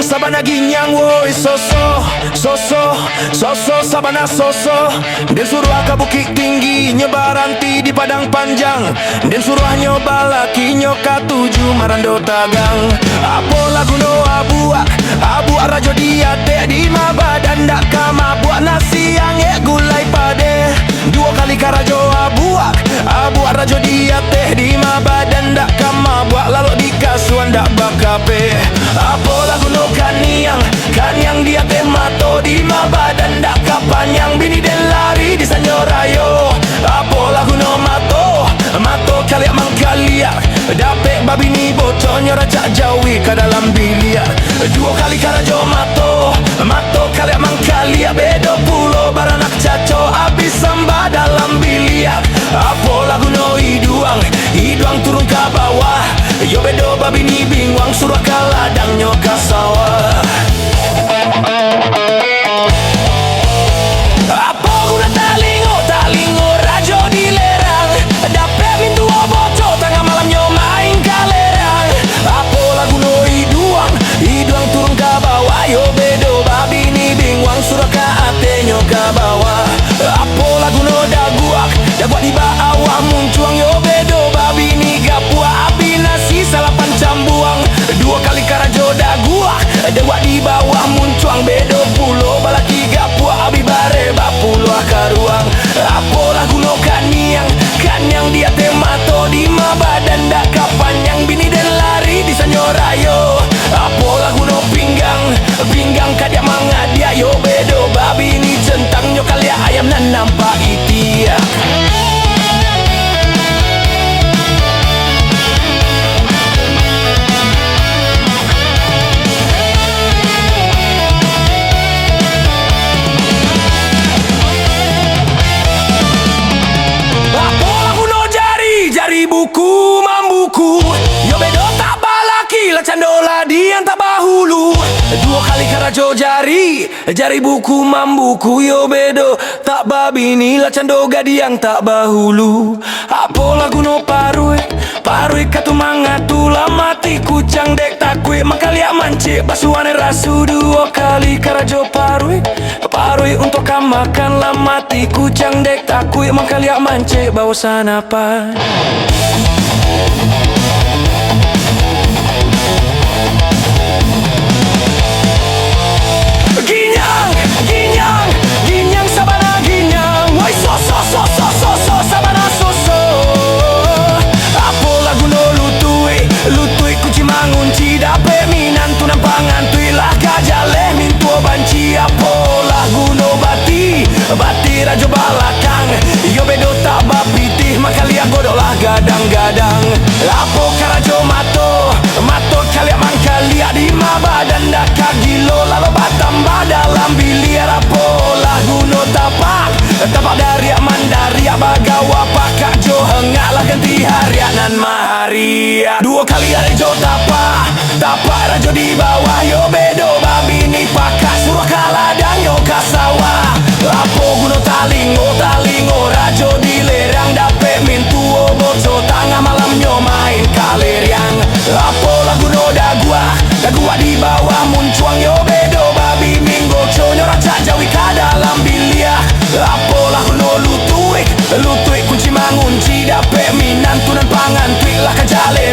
Sabana ginyang woi soso sabana soso. Den suruh ke bukit tinggi nyebaranti di padang panjang. Den suruh nyoba laki nyoka tuju marando tagang. Apo lagu no abu rajo dia teh di mabadan dak kama buat nasi yang gulai pade. Dua kali karajo abu rajo dia teh di mabadan dak kama buat lalu di kasuan dak bakape. Apo lagu no kaniang dia teh mato di mabadan dak kapanyang bini den lari di sanyorayo. Apo lagu no mato kaliak mangkaliak dapet babi ni bocor nyoracak jawi ke dalam biliar. Dua kali karajo mato kaliak mangkaliak bedo pulo baranak caco abis samba dalam biliar. Apo lagu no iduang turun ke bawah. Yo bedo babi ni bingwang suruh ke ladang nyoka sawah. Apa guna talingo rajo di lerang dapet mintu bocor tengah malam nyo main kalerang. Apa lagu no iduang turun ke bawah. Yo bedo babi ni bingwang suruh ke ate nyoka bawah. Apa lagu no daguak di bawah muncuang. Yo bedo babi ni gapua api nasi salapan cambuang. Dua kali karajo daguak di bawah muncuang. Bedo pulo balaki gapua abi bare bapulo akaruang. Apo lagu no kaniang dia temato di mabadan dak kapanyang bini den lari di sanyorayo. Apo lagu no pinggang kadia mangadia. Yo bedo babi ni centang nyokalia ayam nan nampak itia. Buku mambuku yo bedo tak balaki la candola dian tak bahulu. Dua kali karajo jari buku mambuku. Yo bedo tak babi ni la cando gadiang tak bahulu. Apo lagu no parui katu mangatu la mati kucang dek takwe makalia mancik basuane rasu. Dua kali karajo parui untuk makan la mati kucang dek takwe makalia mancik bawa sanapan. Ginyang sabana ginyang woi soso sabana soso. Apo lagu no lutui kunci mangunci dape minantu nampangan tui lah kajale mintu banci. Apo lagu no bati rajo balakang. Yo bedo tak bapitih makalia godolah gadang-gadang. Apo karajo mato kaliak mangkaliak di mabadan dak kagilo lalu batamba dalam biliar. Apo lagu no tapak dari mandariak bagawa pakak jo hengak lah ganti hariak nan maharia. Dua kali rajo tapak rajo di bawah. Yo bedo babi ni pakak suruh kaladang yo kasawah. Apo guno talingo rajo di lerang dapet mintu boco tengah malam nyo main kaleriang. Apo lagu no dagua di bawah muncuang. Yo bedo babi minggo conyo racak jawi ka dalam biliah. Apo lagu no lutui kunci mangunci dapet minantu nan pangan tuik lah kajale